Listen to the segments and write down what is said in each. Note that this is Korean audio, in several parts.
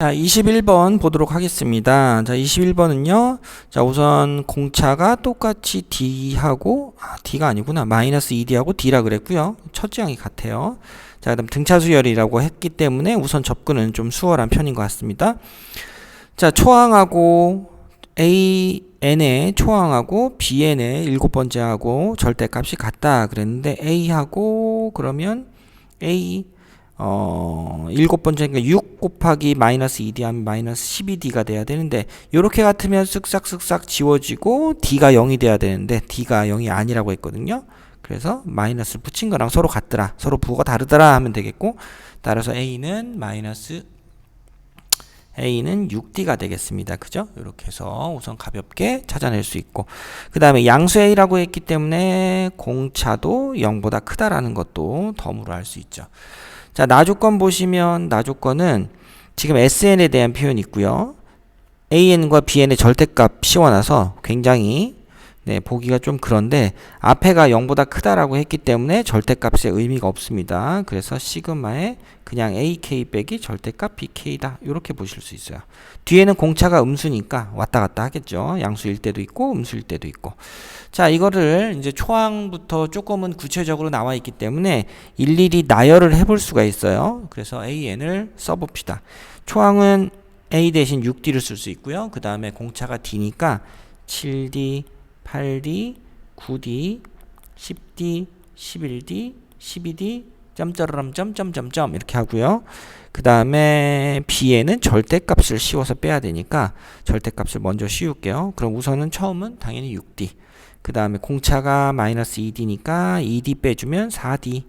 자, 21번 보도록 하겠습니다. 자, 21번은요. 자, 우선 공차가 똑같이 D하고, D가 아니구나. 마이너스 2D하고 D라 그랬고요. 첫 지항이 같아요. 자, 그다음 등차수열이라고 했기 때문에 우선 접근은 좀 수월한 편인 것 같습니다. 자, 초항하고 N의 초항하고 Bn의 일곱 번째하고 절대값이 같다 그랬는데 A하고 그러면 일곱 번째니까 6 곱하기 마이너스 2D 하면 마이너스 12D가 돼야 되는데 요렇게 같으면 쓱싹쓱싹 지워지고 D가 0이 돼야 되는데 D가 0이 아니라고 했거든요. 그래서 마이너스를 붙인 거랑 서로 같더라. 서로 부호가 다르더라 하면 되겠고 따라서 A는 6D가 되겠습니다. 그죠? 이렇게 해서 우선 가볍게 찾아낼 수 있고 그 다음에 양수 A라고 했기 때문에 공차도 0보다 크다라는 것도 덤으로 알 수 있죠. 자, 나조건 보시면 나조건은 지금 SN에 대한 표현이 있고요. AN과 BN의 절대값 씌워놔서 굉장히 보기가 좀 그런데 앞에가 0보다 크다라고 했기 때문에 절대값의 의미가 없습니다. 그래서 시그마에 그냥 AK 빼기 절대값 BK다 이렇게 보실 수 있어요. 뒤에는 공차가 음수니까 왔다 갔다 하겠죠. 양수일 때도 있고 음수일 때도 있고. 자, 이거를 이제 초항부터 조금은 구체적으로 나와 있기 때문에 일일이 나열을 해볼 수가 있어요. 그래서 AN을 써봅시다. 초항은 A 대신 6D를 쓸 수 있고요. 그 다음에 공차가 D니까 7D 8D, 9D, 10D, 11D, 12D, 점쩌르람 점점점점 이렇게 하고요. 그 다음에 B에는 절대값을 씌워서 빼야 되니까 절대값을 먼저 씌울게요. 그럼 우선은 처음은 당연히 6D. 그 다음에 공차가 마이너스 2D니까 2D 빼주면 4D,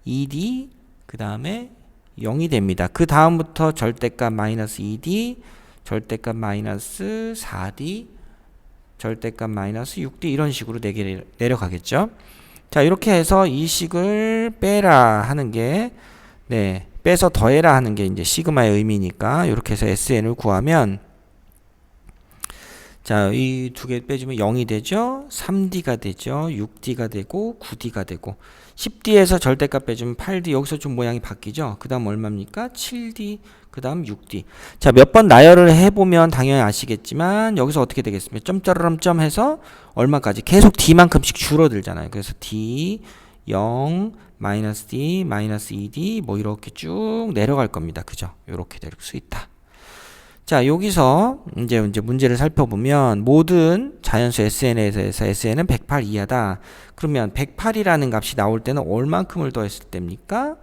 2D, 그 다음에 0이 됩니다. 그 다음부터 절대값 마이너스 2D, 절대값 마이너스 4D, 절대값 마이너스 6D 이런 식으로 내려가겠죠. 자, 이렇게 해서 이 식을 빼라 하는 게 빼서 더해라 하는 게 이제 시그마의 의미니까 이렇게 해서 SN을 구하면 자, 이 두 개 빼주면 0이 되죠. 3D가 되죠. 6D가 되고 9D가 되고 10D에서 절대값 빼주면 8D 여기서 좀 모양이 바뀌죠. 그 다음 얼마입니까? 7D 그 다음 6D. 자, 몇 번 나열을 해보면 당연히 아시겠지만 여기서 어떻게 되겠습니까? 점쩌르름 점 해서 얼마까지? 계속 D만큼씩 줄어들잖아요. 그래서 D 0 마이너스 D 마이너스 2D 뭐 이렇게 쭉 내려갈 겁니다. 그죠? 이렇게 될 수 있다. 자, 여기서 이제 문제를 살펴보면 모든 자연수 SN에서 SN은 108 이하다. 그러면 108이라는 값이 나올 때는 얼만큼을 더했을 때입니까?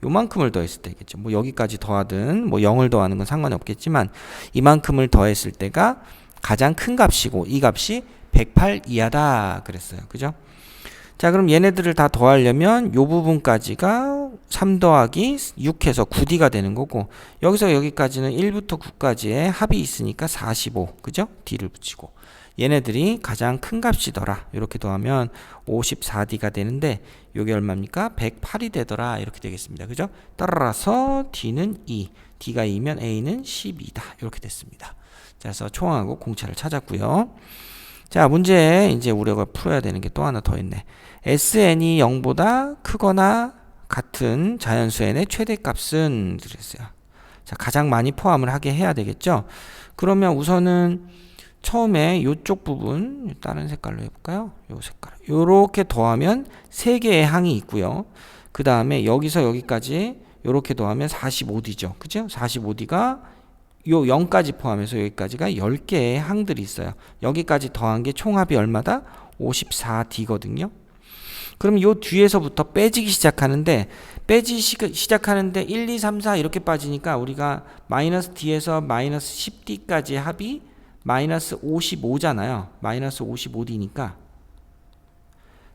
요만큼을 더했을 때겠죠. 뭐 여기까지 더하든 뭐 0을 더하는 건 상관이 없겠지만 이만큼을 더했을 때가 가장 큰 값이고 이 값이 108 이하다 그랬어요. 그죠? 자, 그럼 얘네들을 다 더하려면 요 부분까지가 3 더하기 6해서 9D가 되는 거고 여기서 여기까지는 1부터 9까지의 합이 있으니까 45 그죠? D를 붙이고 얘네들이 가장 큰 값이더라. 이렇게 더하면 54D가 되는데 요게 얼마입니까? 108이 되더라. 이렇게 되겠습니다. 그죠? 따라서 D는 2 D가 2면 A는 12다. 이렇게 됐습니다. 자, 그래서 초항하고 공차를 찾았고요. 자, 문제 이제 우리가 풀어야 되는 게 또 하나 더 있네. SN이 0보다 크거나 같은 자연수 N의 최대값은 그랬어요. 자, 가장 많이 포함을 하게 해야 되겠죠. 그러면 우선은 처음에 이쪽 부분 다른 색깔로 해볼까요? 요 색깔 요렇게 더하면 3개의 항이 있고요. 그 다음에 여기서 여기까지 요렇게 더하면 45D죠. 그죠? 45D가 요 0까지 포함해서 여기까지가 10개의 항들이 있어요. 여기까지 더한 게 총합이 얼마다? 54D거든요. 그럼 요 뒤에서부터 빼지기 시작하는데 1, 2, 3, 4 이렇게 빠지니까 우리가 마이너스 D에서 마이너스 10D까지의 합이 마이너스 55잖아요. 마이너스 55D니까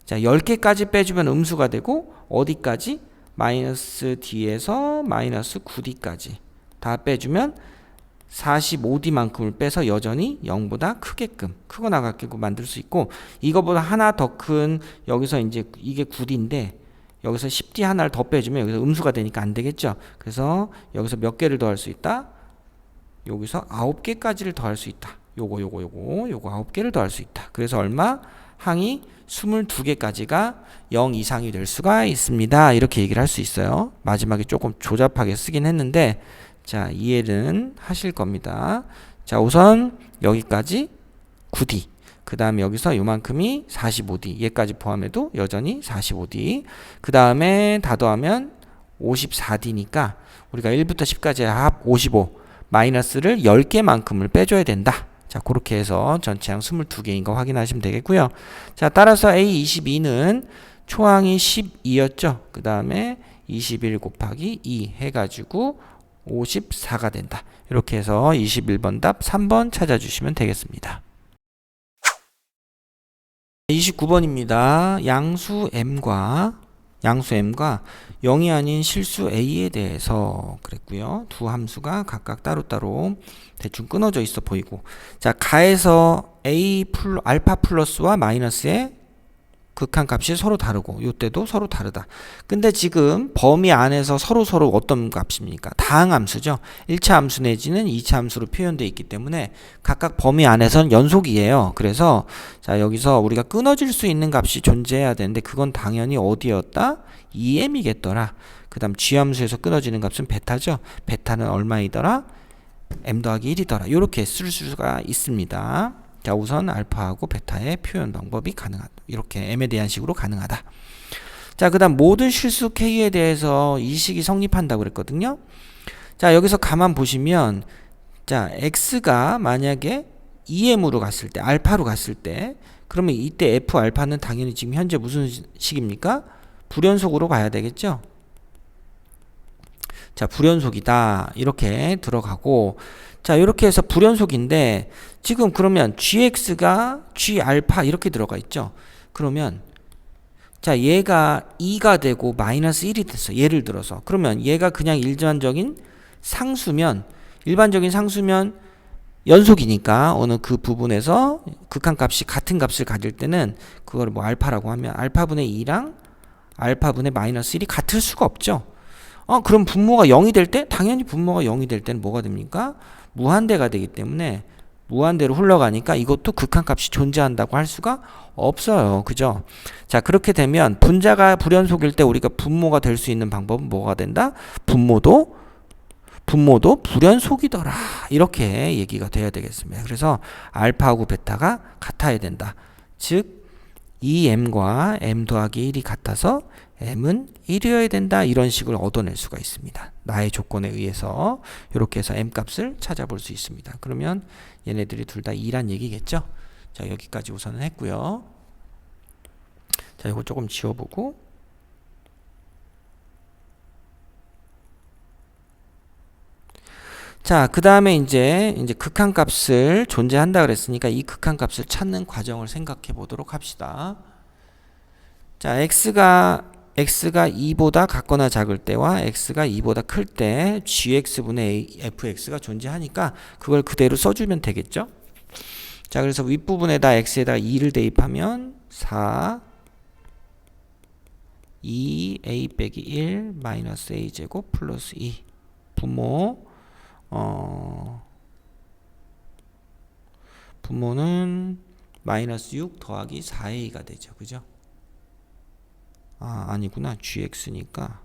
자, 10개까지 빼주면 음수가 되고 어디까지? 마이너스 D에서 마이너스 9D까지 다 빼주면 45D만큼을 빼서 여전히 0보다 크게끔 크거나 같게끔 만들 수 있고 이거보다 하나 더 큰 여기서 이제 이게 9D인데 여기서 10D 하나를 더 빼주면 여기서 음수가 되니까 안 되겠죠. 그래서 여기서 몇 개를 더할 수 있다? 여기서 9개까지를 더할 수 있다. 요거 9개를 더할 수 있다. 그래서 얼마? 항이 22개까지가 0 이상이 될 수가 있습니다. 이렇게 얘기를 할 수 있어요. 마지막에 조금 조잡하게 쓰긴 했는데 자, 이해는 하실 겁니다. 자, 우선 여기까지 9D. 그 다음에 여기서 요만큼이 45D. 얘까지 포함해도 여전히 45D. 그 다음에 다 더하면 54D니까 우리가 1부터 10까지 합 55. 마이너스를 10개만큼을 빼줘야 된다. 자, 그렇게 해서 전체항 22개인 거 확인하시면 되겠고요. 자, 따라서 A22는 초항이 12였죠. 그 다음에 21 곱하기 2 해가지고 54가 된다. 이렇게 해서 21번 답 3번 찾아주시면 되겠습니다. 29번입니다. 양수 M과 0이 아닌 실수 A에 대해서 그랬고요. 두 함수가 각각 따로따로 대충 끊어져 있어 보이고, 자, 가에서 알파 플러스와 마이너스의 극한값이 서로 다르고 이때도 서로 다르다. 근데 지금 범위 안에서 서로 어떤 값입니까? 다항함수죠. 1차 함수 내지는 2차 함수로 표현되어 있기 때문에 각각 범위 안에서는 연속이에요. 그래서 자, 여기서 우리가 끊어질 수 있는 값이 존재해야 되는데 그건 당연히 어디였다? 2m이겠더라. 그 다음 G함수에서 끊어지는 값은 베타죠. 베타는 얼마이더라? m 더하기 1이더라. 이렇게 쓸 수가 있습니다. 자, 우선 알파하고 베타의 표현 방법이 가능하다. 이렇게 m에 대한 식으로 가능하다. 자, 그 다음 모든 실수 k에 대해서 이 식이 성립한다고 그랬거든요. 자, 여기서 가만 보시면 자, x가 만약에 2m으로 갔을 때, 알파로 갔을 때, 그러면 이때 f 알파는 당연히 지금 현재 무슨 식입니까? 불연속으로 가야 되겠죠. 자, 불연속이다. 이렇게 들어가고, 자, 이렇게 해서 불연속인데 지금 그러면 gx가 g알파 이렇게 들어가 있죠. 그러면 자, 얘가 2가 되고 마이너스 1이 됐어. 예를 들어서. 그러면 얘가 그냥 일반적인 상수면 연속이니까 어느 그 부분에서 극한값이 같은 값을 가질 때는 그걸 뭐 알파라고 하면 알파분의 2랑 알파분의 마이너스 1이 같을 수가 없죠. 그럼 분모가 0이 될 때? 당연히 분모가 0이 될 때는 뭐가 됩니까? 무한대가 되기 때문에 무한대로 흘러가니까 이것도 극한값이 존재한다고 할 수가 없어요. 그죠? 자, 그렇게 되면 분자가 불연속일 때 우리가 분모가 될 수 있는 방법은 뭐가 된다? 분모도 불연속이더라. 이렇게 얘기가 돼야 되겠습니다. 그래서 알파하고 베타가 같아야 된다. 즉 2m과 m 더하기 1이 같아서 m은 1이어야 된다. 이런 식을 얻어낼 수가 있습니다. 나의 조건에 의해서 이렇게 해서 m 값을 찾아볼 수 있습니다. 그러면 얘네들이 둘 다 2란 얘기겠죠. 자, 여기까지 우선은 했고요. 자, 이거 조금 지워보고, 자, 그 다음에 이제 극한값을 존재한다 그랬으니까 이 극한값을 찾는 과정을 생각해 보도록 합시다. 자, x가 2보다 같거나 작을 때와 x가 2보다 클 때 gx분의 fx가 존재하니까 그걸 그대로 써주면 되겠죠. 자, 그래서 윗부분에다 x에다 2를 대입하면 4 2a 빼기 1 마이너스 a제곱 플러스 2 분모는 마이너스 6 더하기 4a가 되죠. 그죠? 아니구나. gx니까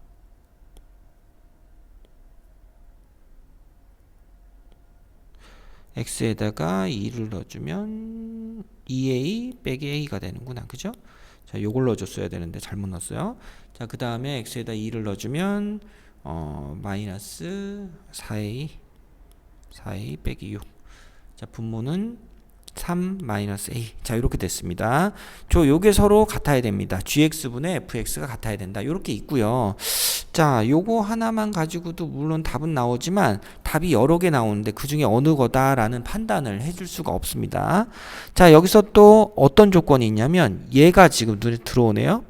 x에다가 2를 넣어주면 2a 빼기 a가 되는구나. 그죠? 자, 요걸 넣어줬어야 되는데 잘못 넣었어요. 자, 그 다음에 x에다 2를 넣어주면 마이너스 4a 빼기 6. 자, 분모는 3 마이너스 a. 자, 이렇게 됐습니다. 요게 서로 같아야 됩니다. gx분의 fx가 같아야 된다. 이렇게 있고요. 자, 요거 하나만 가지고도 물론 답은 나오지만 답이 여러 개 나오는데 그 중에 어느 거다라는 판단을 해줄 수가 없습니다. 자, 여기서 또 어떤 조건이 있냐면 얘가 지금 눈에 들어오네요.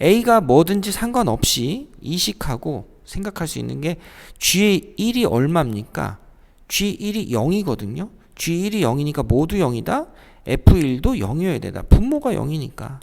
a가 뭐든지 상관없이 이식하고 생각할 수 있는 게 G1이 얼마입니까? G1이 0이거든요. G1이 0이니까 모두 0이다. F1도 0이어야 된다. 분모가 0이니까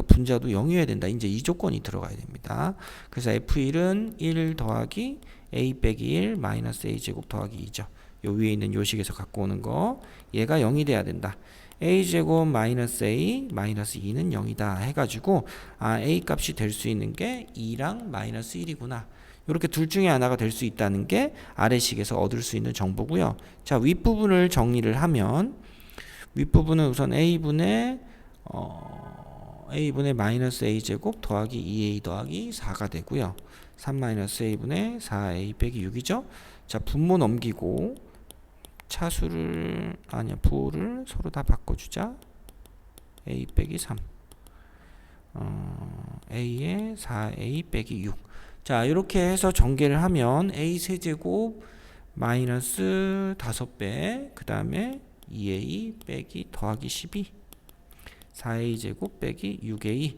분자도 0이어야 된다. 이제 이 조건이 들어가야 됩니다. 그래서 F1은 1 더하기 A 빼기 1 마이너스 A 제곱 더하기 2죠. 요 위에 있는 요식에서 갖고 오는 거 얘가 0이 돼야 된다. a제곱 마이너스 a 마이너스 2는 0이다 해가지고 a 값이 될 수 있는 게 2랑 마이너스 1이구나. 이렇게 둘 중에 하나가 될 수 있다는 게 아래식에서 얻을 수 있는 정보고요. 자, 윗부분을 정리를 하면 윗부분은 우선 a분의 마이너스 a제곱 더하기 2a 더하기 4가 되고요. 3 마이너스 a분의 4a 빼기 6이죠. 자, 분모 넘기고 부호를 서로 다 바꿔주자. a 빼기 3 a에 4a 빼기 6. 자, 이렇게 해서 전개를 하면 a 세제곱 마이너스 5배 그 다음에 2a 빼기 더하기 12 4a 제곱 빼기 6a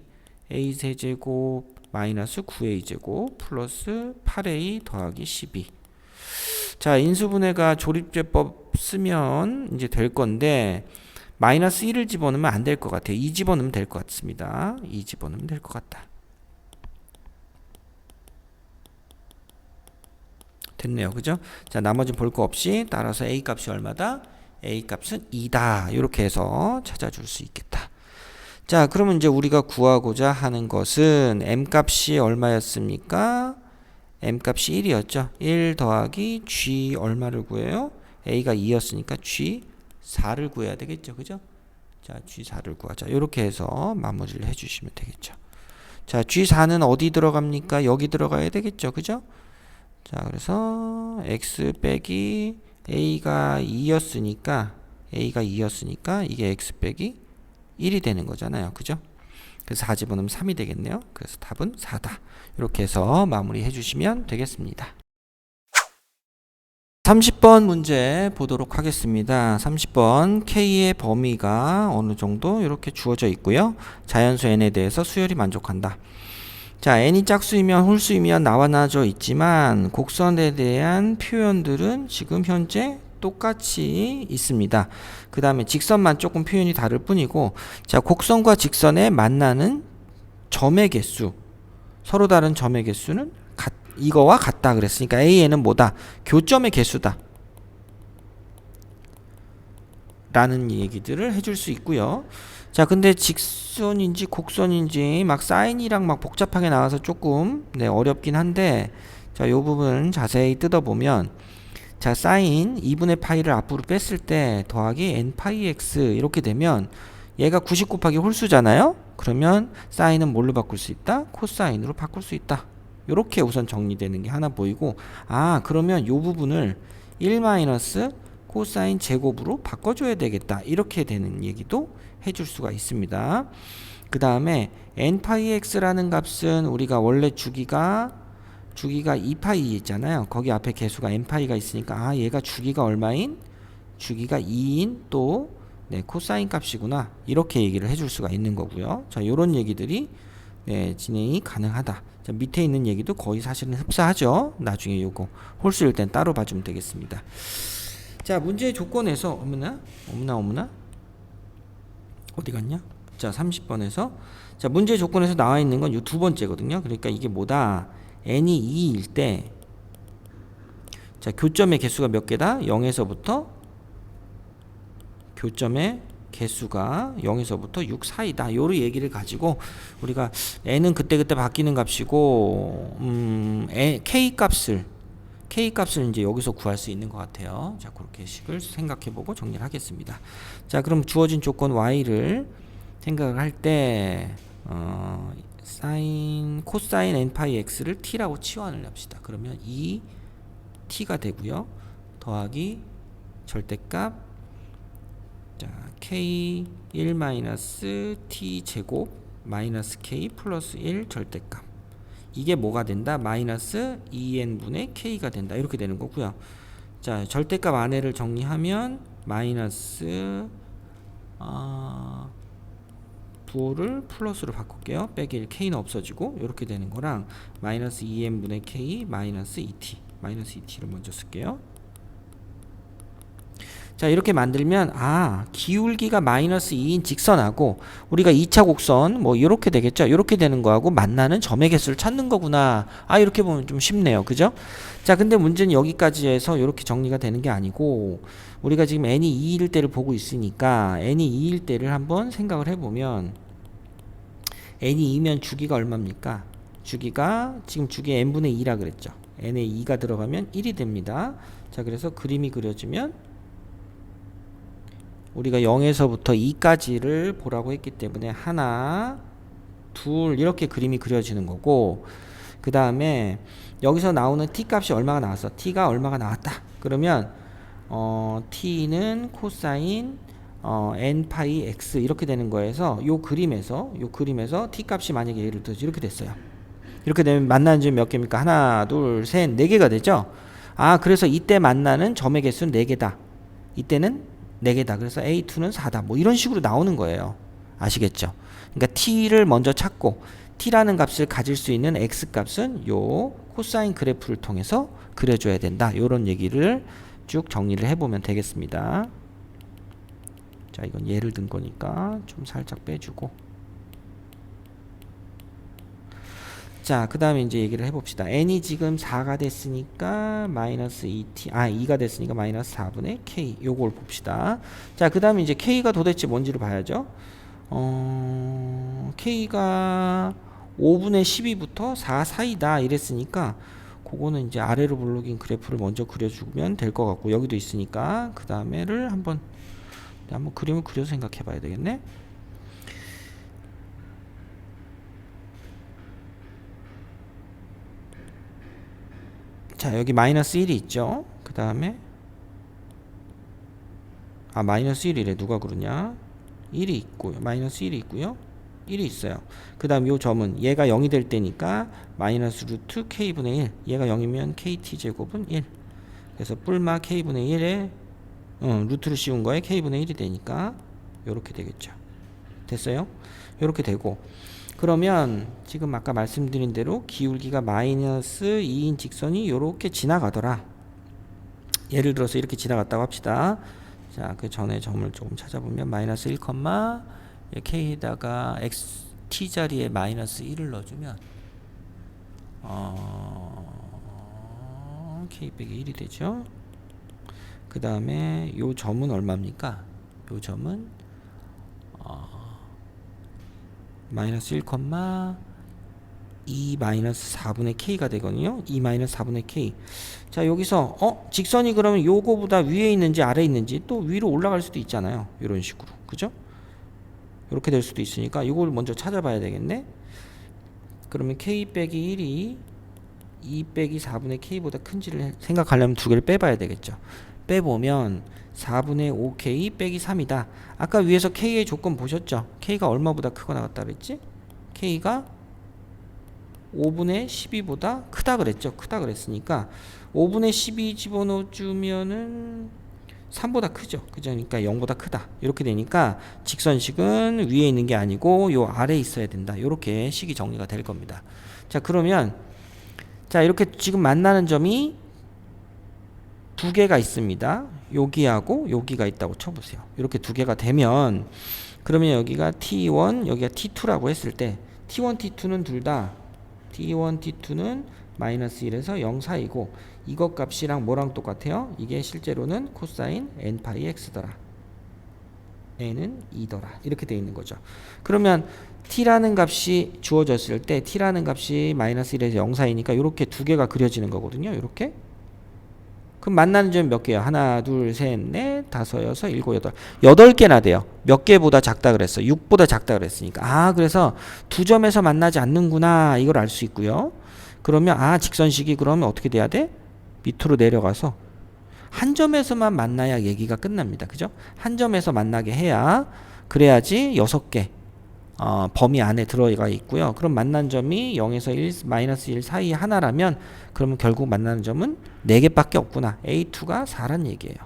a 세제곱 마이너스 9a 제곱 플러스 8a 더하기 12. 자, 인수분해가 조립제법 쓰면 이제 될 건데 마이너스 1을 집어넣으면 안 될 것 같아요. 2 집어넣으면 될 것 같습니다. 2 집어넣으면 될 것 같다. 됐네요. 그죠? 자, 나머지는 볼 거 없이 따라서 a 값이 얼마다? a 값은 2다. 이렇게 해서 찾아줄 수 있겠다. 자, 그러면 이제 우리가 구하고자 하는 것은 m 값이 얼마였습니까? m 값이 1이었죠. 1 더하기 g 얼마를 구해요? a가 2였으니까 g 4를 구해야 되겠죠. 그죠? 자, g 4를 구하자. 이렇게 해서 마무리를 해주시면 되겠죠. 자, g 4는 어디 들어갑니까? 여기 들어가야 되겠죠. 그죠? 자, 그래서 x 빼기 a가 2였으니까 이게 x 빼기 1이 되는 거잖아요. 그죠? 그래서 4 집어넣으면 3이 되겠네요. 그래서 답은 4다. 이렇게 해서 마무리해 주시면 되겠습니다. 30번 문제 보도록 하겠습니다. 30번 K의 범위가 어느 정도 이렇게 주어져 있고요. 자연수 N에 대해서 수열이 만족한다. 자, N이 짝수이면 홀수이면 나와나져 있지만 곡선에 대한 표현들은 지금 현재 똑같이 있습니다. 그 다음에 직선만 조금 표현이 다를 뿐이고, 자, 곡선과 직선에 만나는 점의 개수, 서로 다른 점의 개수는 이거와 같다 그랬으니까 AN은 뭐다? 교점의 개수다 라는 얘기들을 해줄 수 있고요. 자, 근데 직선인지 곡선인지 막 사인이랑 막 복잡하게 나와서 조금 어렵긴 한데, 자, 요 부분 자세히 뜯어보면, 자, 사인 2분의 파이를 앞으로 뺐을 때 더하기 n 파이 x 이렇게 되면 얘가 90 곱하기 홀수잖아요. 그러면 사인은 뭘로 바꿀 수 있다? 코사인으로 바꿀 수 있다. 이렇게 우선 정리되는 게 하나 보이고, 그러면 요 부분을 1 마이너스 코사인 제곱으로 바꿔줘야 되겠다. 이렇게 되는 얘기도 해줄 수가 있습니다. 그 다음에 n 파이 x라는 값은 우리가 원래 주기가 2파이 있잖아요. 거기 앞에 개수가 n파이가 있으니까 얘가 주기가 얼마인? 주기가 2인 또 코사인 값이구나. 이렇게 얘기를 해줄 수가 있는 거고요. 자, 요런 얘기들이 진행이 가능하다. 자, 밑에 있는 얘기도 거의 사실은 흡사하죠. 나중에 요거 홀수일 땐 따로 봐주면 되겠습니다. 자, 문제의 조건에서 어머나 어디 갔냐? 자, 30번에서 자, 문제의 조건에서 나와 있는 건 요 두 번째거든요. 그러니까 이게 뭐다? n이 2일 때, 자, 교점의 개수가 몇 개다? 0에서부터 교점의 개수가 0에서부터 6 사이다. 요런 얘기를 가지고 우리가 n은 그때그때 바뀌는 값이고, k 값을 이제 여기서 구할 수 있는 것 같아요. 자, 그렇게 식을 생각해보고 정리를 하겠습니다. 자, 그럼 주어진 조건 y를 생각을 할 때, 코사인 n파이 x를 t라고 치환을 합시다. 그러면 2t가 되고요. 더하기 절대값, 자, k 1 마이너스 t 제곱 마이너스 k 플러스 1 절대값. 이게 뭐가 된다? 마이너스 2n분의 k가 된다. 이렇게 되는 거고요. 자, 절대값 안에를 정리하면 마이너스 부호를 플러스로 바꿀게요. 빼기 1, k는 없어지고 이렇게 되는 거랑 마이너스 2n분의 k 마이너스 2t 마이너스 2t를 먼저 쓸게요. 자, 이렇게 만들면 기울기가 마이너스 2인 직선하고 우리가 2차 곡선 뭐 이렇게 되겠죠. 이렇게 되는 거하고 만나는 점의 개수를 찾는 거구나. 이렇게 보면 좀 쉽네요. 그죠? 자, 근데 문제는 여기까지 해서 이렇게 정리가 되는 게 아니고 우리가 지금 n이 2일 때를 보고 있으니까 n이 2일 때를 한번 생각을 해보면 n이 2면 주기가 얼마입니까? 주기가 지금 주기 n분의 2라 그랬죠. n에 2가 들어가면 1이 됩니다. 자, 그래서 그림이 그려지면 우리가 0에서부터 2까지를 보라고 했기 때문에 하나, 둘 이렇게 그림이 그려지는 거고, 그 다음에 여기서 나오는 t 값이 얼마가 나왔어? t가 얼마가 나왔다. 그러면 t는 코사인 n 파이 x 이렇게 되는 거에서 요 그림에서 t 값이 만약에 예를 들어서 이렇게 됐어요. 이렇게 되면 만나는 점이 몇 개입니까? 하나, 둘, 셋, 네 개가 되죠. 그래서 이때 만나는 점의 개수는 4개다. 이때는 4개다. 그래서 A2는 4다. 뭐 이런 식으로 나오는 거예요. 아시겠죠? 그러니까 t를 먼저 찾고 t라는 값을 가질 수 있는 x 값은 요 코사인 그래프를 통해서 그려줘야 된다. 요런 얘기를 쭉 정리를 해보면 되겠습니다. 자, 이건 예를 든 거니까 좀 살짝 빼주고, 자, 그 다음에 이제 얘기를 해봅시다. n이 지금 4가 됐으니까 마이너스 2t, 2가 됐으니까 마이너스 4분의 k. 요걸 봅시다. 자, 그 다음에 이제 k가 도대체 뭔지를 봐야죠. k가 5분의 12부터 4 사이다 이랬으니까 그거는 이제 아래로 블록인 그래프를 먼저 그려주면 될 것 같고, 여기도 있으니까 그 다음에를 한번 그림을 그려서 생각해 봐야 되겠네. 자, 여기 마이너스 1이 있죠. 그 다음에 마이너스 1이래. 누가 그러냐. 1이 있고요. 마이너스 1이 있고요. 1이 있어요. 그 다음 요 점은 얘가 0이 될 때니까 마이너스 루트 k분의 1. 얘가 0이면 kt 제곱은 1. 그래서 뿔마 k분의 1에 루트를 씌운 거에 k분의 1이 되니까 요렇게 되겠죠. 됐어요? 요렇게 되고, 그러면 지금 아까 말씀드린 대로 기울기가 마이너스 2인 직선이 요렇게 지나가더라. 예를 들어서 이렇게 지나갔다고 합시다. 자, 그 전에 점을 조금 찾아보면 마이너스 1, k에다가 x t 자리에 마이너스 1을 넣어주면 k 빼기 1이 되죠. 그 다음에 요 점은 얼마입니까? 요 점은 마이너스 1, 2 마이너스 4분의 k가 되거든요. 2 마이너스 4분의 k. 자, 여기서 직선이 그러면 요거보다 위에 있는지 아래에 있는지 또 위로 올라갈 수도 있잖아요. 이런 식으로. 그죠? 이렇게 될 수도 있으니까 이걸 먼저 찾아봐야 되겠네. 그러면 k 빼기 1이 2 빼기 4분의 k보다 큰지를 생각하려면 두 개를 빼봐야 되겠죠. 빼보면 4분의 5k 빼기 3이다. 아까 위에서 k의 조건 보셨죠? k가 얼마보다 크거나 같다 그랬지? k가 5분의 12보다 크다 그랬죠? 크다 그랬으니까 5분의 12 집어넣어주면은 3보다 크죠? 그죠? 그러니까 0보다 크다. 이렇게 되니까 직선식은 위에 있는 게 아니고 요 아래에 있어야 된다. 이렇게 식이 정리가 될 겁니다. 자, 그러면 자, 이렇게 지금 만나는 점이 두 개가 있습니다. 여기하고 여기가 있다고 쳐보세요. 이렇게 두 개가 되면 그러면 여기가 T1, 여기가 T2라고 했을 때 T1, T2는 둘 다 T1, T2는 마이너스 1에서 0 사이고 이것 값이랑 뭐랑 똑같아요? 이게 실제로는 코사인 n 파이 x더라. n은 2더라. 이렇게 돼 있는 거죠. 그러면 t라는 값이 주어졌을 때 t라는 값이 마이너스 1에서 0 사이니까 이렇게 두 개가 그려지는 거거든요. 이렇게. 그럼 만나는 점이 몇 개야? 하나, 둘, 셋, 넷, 다섯, 여섯, 일곱, 여덟. 8개나 돼요. 몇 개보다 작다 그랬어? 6보다 작다 그랬으니까. 그래서 두 점에서 만나지 않는구나. 이걸 알 수 있고요. 그러면 직선식이 그러면 어떻게 돼야 돼? 밑으로 내려가서 한 점에서만 만나야 얘기가 끝납니다. 그죠? 한 점에서 만나게 해야 그래야지 6개 범위 안에 들어가 있고요. 그럼 만난 점이 0에서 1, 마이너스 1 사이 하나라면 그러면 결국 만나는 점은 4개밖에 없구나. A2가 4란 얘기예요.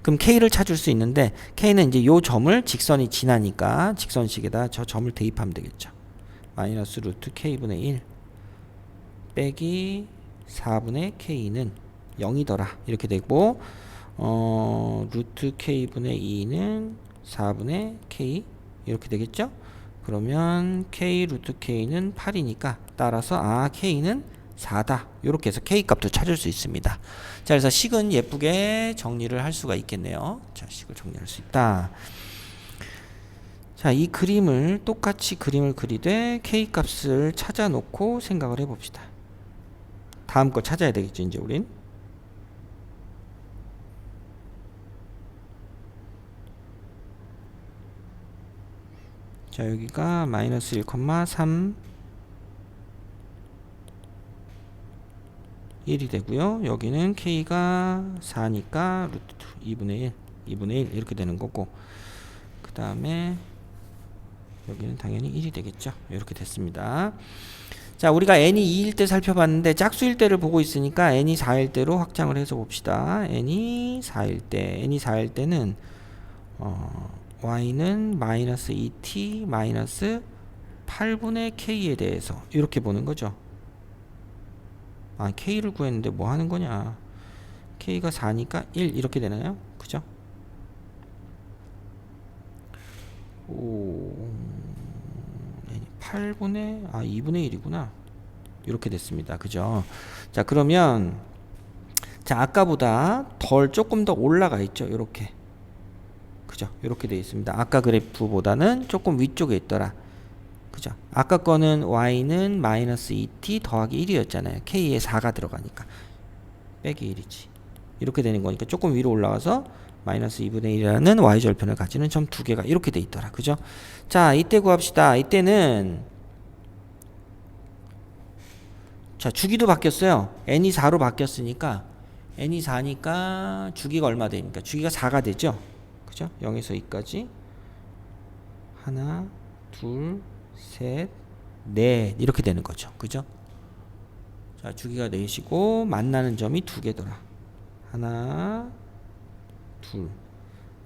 그럼 K를 찾을 수 있는데 K는 이제 요 점을 직선이 지나니까 직선식에다 저 점을 대입하면 되겠죠. 마이너스 루트 K분의 1 빼기 4분의 K는 0이더라. 이렇게 되고 루트 k분의 2는 4분의 k 이렇게 되겠죠? 그러면 k 루트 k는 8이니까 따라서 k는 4다. 이렇게 해서 k 값도 찾을 수 있습니다. 자, 그래서 식은 예쁘게 정리를 할 수가 있겠네요. 자, 식을 정리할 수 있다. 자, 이 그림을 똑같이 그림을 그리되 k 값을 찾아 놓고 생각을 해 봅시다. 다음 거 찾아야 되겠죠, 이제 우린. 자, 여기가 마이너스 1,3 1이 되고요. 여기는 k가 4니까 루트 2분의 1 이렇게 되는 거고, 그 다음에 여기는 당연히 1이 되겠죠. 이렇게 됐습니다. 자, 우리가 n이 2일 때 살펴봤는데 짝수일 때를 보고 있으니까 n이 4일 때로 확장을 해서 봅시다. n이 4일 때는 y는 마이너스 2t 마이너스 8분의 k에 대해서 이렇게 보는 거죠. k를 구했는데 뭐 하는 거냐. k가 4니까 1 이렇게 되나요? 그죠? 8분의 2분의 1이구나. 이렇게 됐습니다. 그죠? 자, 그러면 자, 아까보다 조금 더 올라가 있죠. 이렇게. 그죠? 이렇게 되어 있습니다. 아까 그래프보다는 조금 위쪽에 있더라. 그죠? 아까 거는 y는 마이너스 2t 더하기 1이었잖아요. k에 4가 들어가니까 빼기 1이지. 이렇게 되는 거니까 조금 위로 올라가서 마이너스 2분의 1이라는 y절편을 가지는 점 두 개가 이렇게 돼 있더라. 그죠? 자, 이때 구합시다. 이때는 자, 주기도 바뀌었어요. n이 4로 바뀌었으니까 n이 4니까 주기가 얼마 됩니까? 주기가 4가 되죠. 그죠? 0에서 2까지 하나, 둘, 셋, 넷 이렇게 되는 거죠. 그죠? 자, 주기가 4이고 만나는 점이 2개더라. 하나, 둘.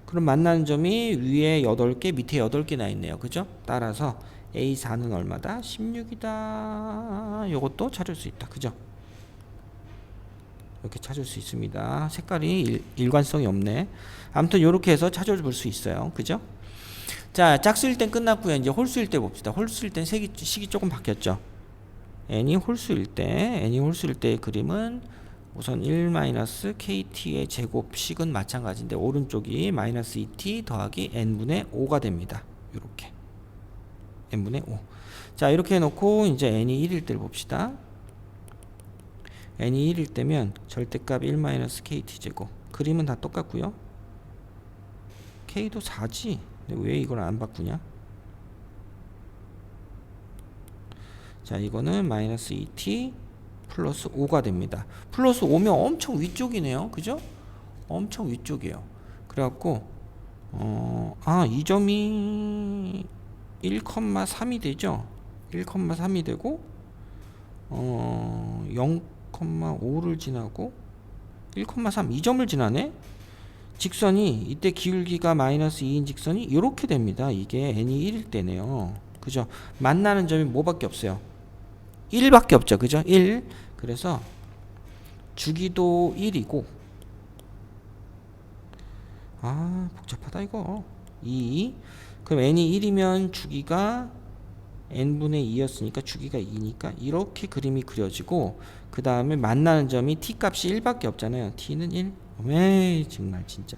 그럼 만나는 점이 위에 8개, 밑에 8개 나 있네요. 그죠? 따라서 A4는 얼마다? 16이다. 요것도 찾을 수 있다. 그죠? 이렇게 찾을 수 있습니다. 색깔이 일관성이 없네. 아무튼 이렇게 해서 찾아볼 수 있어요. 그죠? 자, 짝수일 땐 끝났고요. 이제 홀수일 때 봅시다. 홀수일 땐 식이 조금 바뀌었죠. n이 홀수일 때의 그림은 우선 1-kt의 제곱식은 마찬가지인데 오른쪽이 마이너스 2t 더하기 n분의 5가 됩니다. 이렇게 n분의 5. 자, 이렇게 해놓고 이제 n이 1일 때를 봅시다. n이 1일 때면 절대값 1-kt 제곱. 그림은 다 똑같고요. k도 4지. 근데 왜 이걸 안 바꾸냐? 자, 이거는 마이너스 2t 플러스 5가 됩니다. 플러스 5면 엄청 위쪽이네요. 그죠? 엄청 위쪽이에요. 그래갖고 이 점이 1,3이 되죠. 1,3이 되고 0,5를 지나고 1,3 이 점을 지나네. 직선이 이때 기울기가 마이너스 2인 직선이 이렇게 됩니다. 이게 n이 1일 때네요. 그죠? 만나는 점이 뭐밖에 없어요? 1밖에 없죠. 그죠? 1. 그래서 주기도 1이고 복잡하다 이거. 2. 그럼 n이 1이면 주기가 n분의 2였으니까 주기가 2니까 이렇게 그림이 그려지고 그 다음에 만나는 점이 t 값이 1밖에 없잖아요. t는 1. 왜 정말 진짜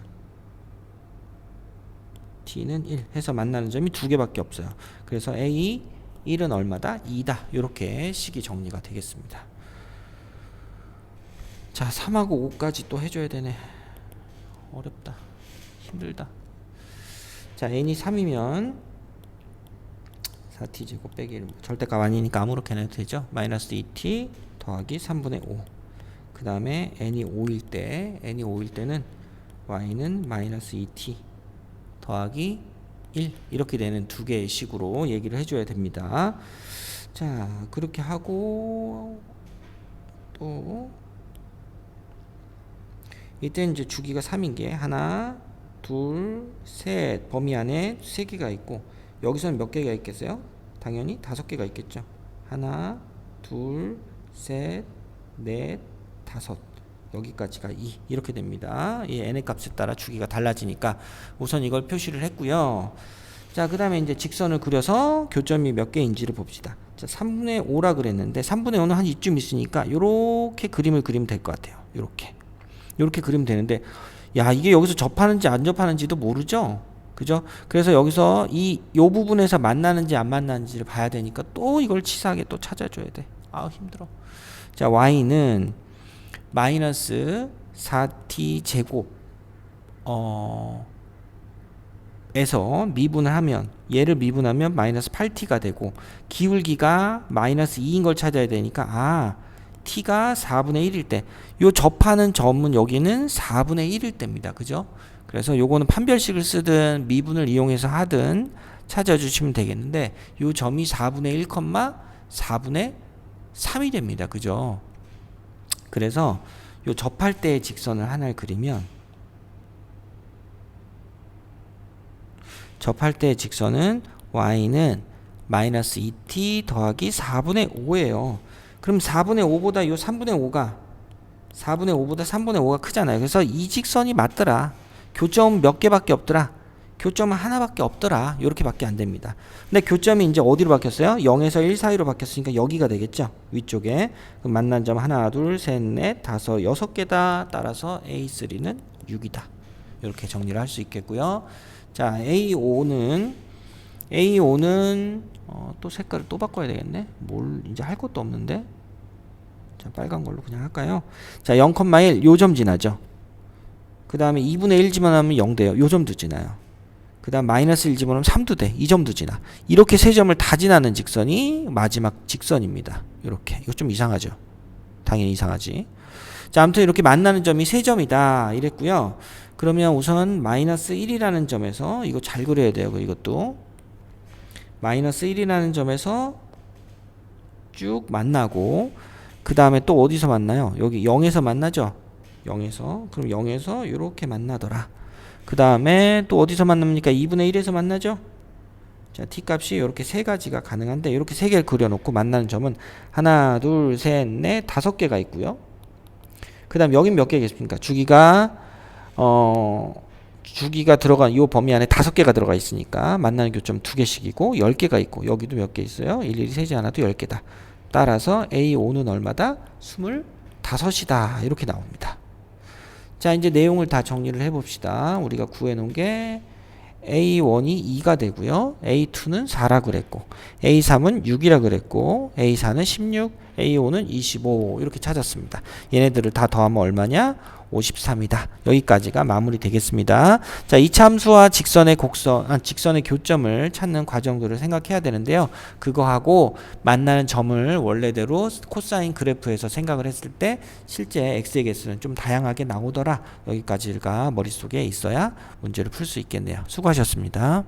t는 1 해서 만나는 점이 2개밖에 없어요. 그래서 a 1은 얼마다? 2다. 이렇게 식이 정리가 되겠습니다. 자, 3하고 5까지 또 해줘야 되네. 어렵다. 힘들다. 자, n이 3이면 4t 제곱 빼기 1 절대값 아니니까 아무렇게나 해도 되죠. 마이너스 2t 더하기 3분의 5. 그 다음에 n이 5일 때는 y는 마이너스 2t 더하기 1 이렇게 되는 두 개의 식으로 얘기를 해줘야 됩니다. 자, 그렇게 하고 또 이때 이제 주기가 3인 게 하나, 둘, 셋 범위 안에 3개가 있고 여기서는 몇 개가 있겠어요? 당연히 5개가 있겠죠. 하나, 둘, 셋, 넷, 5. 여기까지가 2 이렇게 됩니다. 이 n의 값에 따라 주기가 달라지니까 우선 이걸 표시를 했고요. 자, 그 다음에 이제 직선을 그려서 교점이 몇 개인지를 봅시다. 자, 3분의 5라 그랬는데 3분의 5는 한 이쯤 있으니까 요렇게 그림을 그리면 될 것 같아요. 요렇게 그리면 되는데, 야, 이게 여기서 접하는지 안 접하는지도 모르죠? 그죠? 그래서 여기서 요 부분에서 만나는지 안 만나는지를 봐야 되니까 또 이걸 치사하게 또 찾아줘야 돼. 아, 힘들어. 자, y는 마이너스 4t 제곱 에서 미분을 하면, 얘를 미분하면 마이너스 8t가 되고, 기울기가 마이너스 2인 걸 찾아야 되니까, t가 4분의 1일 때, 요 접하는 점은 여기는 4분의 1일 때입니다. 그죠? 그래서 요거는 판별식을 쓰든 미분을 이용해서 하든 찾아주시면 되겠는데, 요 점이 4분의 1, 4분의 3이 됩니다. 그죠? 그래서 요 접할 때의 직선을 하나를 그리면, 접할 때의 직선은 y는 마이너스 2t 더하기 4분의 5예요. 그럼 4분의 5보다 요 3분의 5가 3분의 5가 크잖아요. 그래서 이 직선이 맞더라. 교점 몇 개밖에 없더라. 교점은 하나밖에 없더라. 요렇게 밖에 안 됩니다. 근데 교점이 이제 어디로 바뀌었어요? 0에서 1 사이로 바뀌었으니까 여기가 되겠죠. 위쪽에. 그럼 만난 점 하나, 둘, 셋, 넷, 다섯, 6개다. 따라서 A3는 6이다. 이렇게 정리를 할 수 있겠고요. 자, A5는 또 색깔을 또 바꿔야 되겠네. 뭘 이제 할 것도 없는데. 자, 빨간 걸로 그냥 할까요? 자, 0,1 요 점 지나죠. 그 다음에 2분의 1 집어넣으면 0 돼요. 요 점도 지나요. 그 다음 마이너스 1 집어넣으면 3도 돼. 이 점도 지나. 이렇게 세 점을 다 지나는 직선이 마지막 직선입니다. 이렇게. 이거 좀 이상하죠. 당연히 이상하지. 자, 아무튼 이렇게 만나는 점이 세 점이다 이랬고요. 그러면 우선 마이너스 1이라는 점에서 이거 잘 그려야 돼요. 이것도 마이너스 1이라는 점에서 쭉 만나고, 그 다음에 또 어디서 만나요? 여기 0에서 만나죠. 0에서. 그럼 0에서 이렇게 만나더라. 그 다음에 또 어디서 만납니까? 2분의 1에서 만나죠. 자, t 값이 이렇게 세 가지가 가능한데, 이렇게 세 개를 그려놓고 만나는 점은 하나, 둘, 셋, 넷, 5개가 있고요. 그 다음 여긴 몇 개겠습니까? 주기가 들어간 이 범위 안에 5개가 들어가 있으니까 만나는 교점 2개씩이고 10개가 있고, 여기도 몇 개 있어요. 일일이 세지 않아도 10개다. 따라서 A5는 얼마다? 25이다. 이렇게 나옵니다. 자, 이제 내용을 다 정리를 해봅시다. 우리가 구해놓은 게 A1이 2가 되고요. A2는 4라 그랬고, A3은 6이라 그랬고, A4는 16, A5는 25 이렇게 찾았습니다. 얘네들을 다 더하면 얼마냐? 53이다. 여기까지가 마무리 되겠습니다. 자, 이차함수와 직선의 직선의 교점을 찾는 과정들을 생각해야 되는데요. 그거하고 만나는 점을 원래대로 코사인 그래프에서 생각을 했을 때 실제 x의 개수는 좀 다양하게 나오더라. 여기까지가 머릿속에 있어야 문제를 풀 수 있겠네요. 수고하셨습니다.